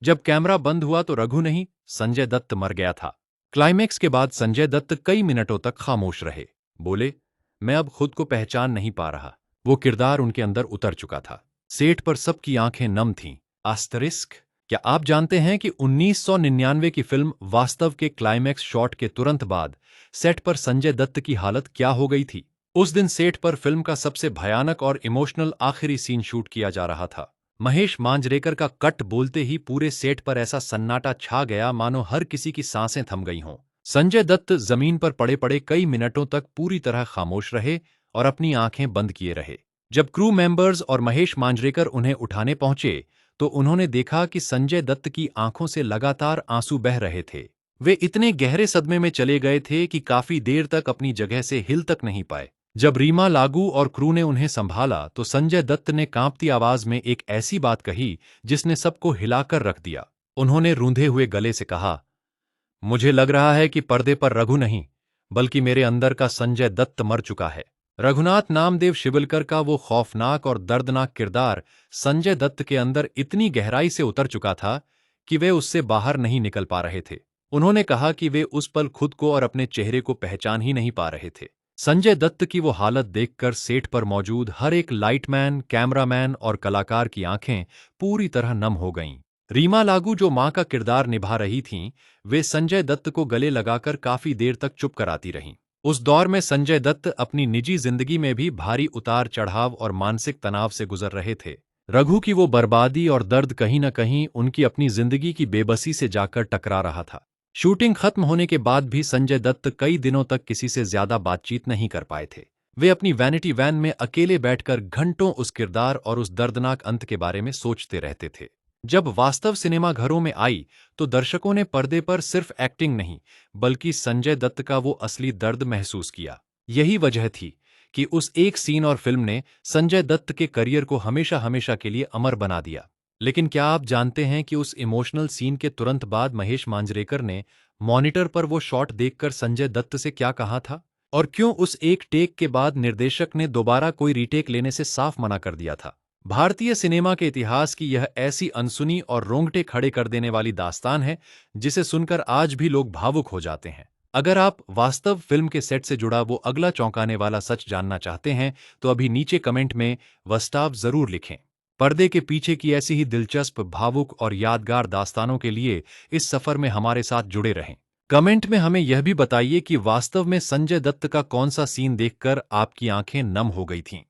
जब कैमरा बंद हुआ तो रघु नहीं, संजय दत्त मर गया था। क्लाइमैक्स के बाद संजय दत्त कई मिनटों तक खामोश रहे। बोले, मैं अब खुद को पहचान नहीं पा रहा। वो किरदार उनके अंदर उतर चुका था। सेट पर सबकी आंखें नम थीं। आस्टरिस्क, क्या आप जानते हैं कि 1999 की फिल्म वास्तव के क्लाइमैक्स शॉट के तुरंत बाद सेट पर संजय दत्त की हालत क्या हो गई थी? उस दिन सेट पर फिल्म का सबसे भयानक और इमोशनल आखिरी सीन शूट किया जा रहा था। महेश मांजरेकर का कट बोलते ही पूरे सेट पर ऐसा सन्नाटा छा गया मानो हर किसी की सांसें थम गई हों। संजय दत्त जमीन पर पड़े पड़े कई मिनटों तक पूरी तरह खामोश रहे और अपनी आंखें बंद किए रहे। जब क्रू मेंबर्स और महेश मांजरेकर उन्हें उठाने पहुंचे तो उन्होंने देखा कि संजय दत्त की आंखों से लगातार आंसू बह रहे थे। वे इतने गहरे सदमे में चले गए थे कि काफी देर तक अपनी जगह से हिल तक नहीं पाए। जब रीमा लागू और क्रू ने उन्हें संभाला तो संजय दत्त ने कांपती आवाज में एक ऐसी बात कही जिसने सबको हिलाकर रख दिया। उन्होंने रूंधे हुए गले से कहा, मुझे लग रहा है कि पर्दे पर रघु नहीं, बल्कि मेरे अंदर का संजय दत्त मर चुका है। रघुनाथ नामदेव शिवलकर का वो खौफनाक और दर्दनाक किरदार संजय दत्त के अंदर इतनी गहराई से उतर चुका था कि वे उससे बाहर नहीं निकल पा रहे थे। उन्होंने कहा कि वे उस पल खुद को और अपने चेहरे को पहचान ही नहीं पा रहे थे। संजय दत्त की वो हालत देखकर सेट पर मौजूद हर एक लाइटमैन, कैमरामैन और कलाकार की आंखें पूरी तरह नम हो गईं। रीमा लागू जो मां का किरदार निभा रही थीं, वे संजय दत्त को गले लगाकर काफी देर तक चुप कराती रहीं। उस दौर में संजय दत्त अपनी निजी जिंदगी में भी भारी उतार चढ़ाव और मानसिक तनाव से गुजर रहे थे। रघु की वो बर्बादी और दर्द कहीं न कहीं उनकी अपनी जिंदगी की बेबसी से जाकर टकरा रहा था। शूटिंग खत्म होने के बाद भी संजय दत्त कई दिनों तक किसी से ज्यादा बातचीत नहीं कर पाए थे। वे अपनी वैनिटी वैन में अकेले बैठकर घंटों उस किरदार और उस दर्दनाक अंत के बारे में सोचते रहते थे। जब वास्तव सिनेमा घरों में आई तो दर्शकों ने पर्दे पर सिर्फ एक्टिंग नहीं, बल्कि संजय दत्त का वो असली दर्द महसूस किया। यही वजह थी कि उस एक सीन और फिल्म ने संजय दत्त के करियर को हमेशा हमेशा के लिए अमर बना दिया। लेकिन क्या आप जानते हैं कि उस इमोशनल सीन के तुरंत बाद महेश मांजरेकर ने मॉनिटर पर वो शॉट देखकर संजय दत्त से क्या कहा था? और क्यों उस एक टेक के बाद निर्देशक ने दोबारा कोई रीटेक लेने से साफ मना कर दिया था? भारतीय सिनेमा के इतिहास की यह ऐसी अनसुनी और रोंगटे खड़े कर देने वाली दास्तान है जिसे सुनकर आज भी लोग भावुक हो जाते हैं। अगर आप वास्तव फिल्म के सेट से जुड़ा वो अगला चौंकाने वाला सच जानना चाहते हैं तो अभी नीचे कमेंट में वास्तव जरूर लिखें। पर्दे के पीछे की ऐसी ही दिलचस्प, भावुक और यादगार दास्तानों के लिए इस सफर में हमारे साथ जुड़े रहें। कमेंट में हमें यह भी बताइए कि वास्तव में संजय दत्त का कौन सा सीन देखकर आपकी आंखें नम हो गई थीं।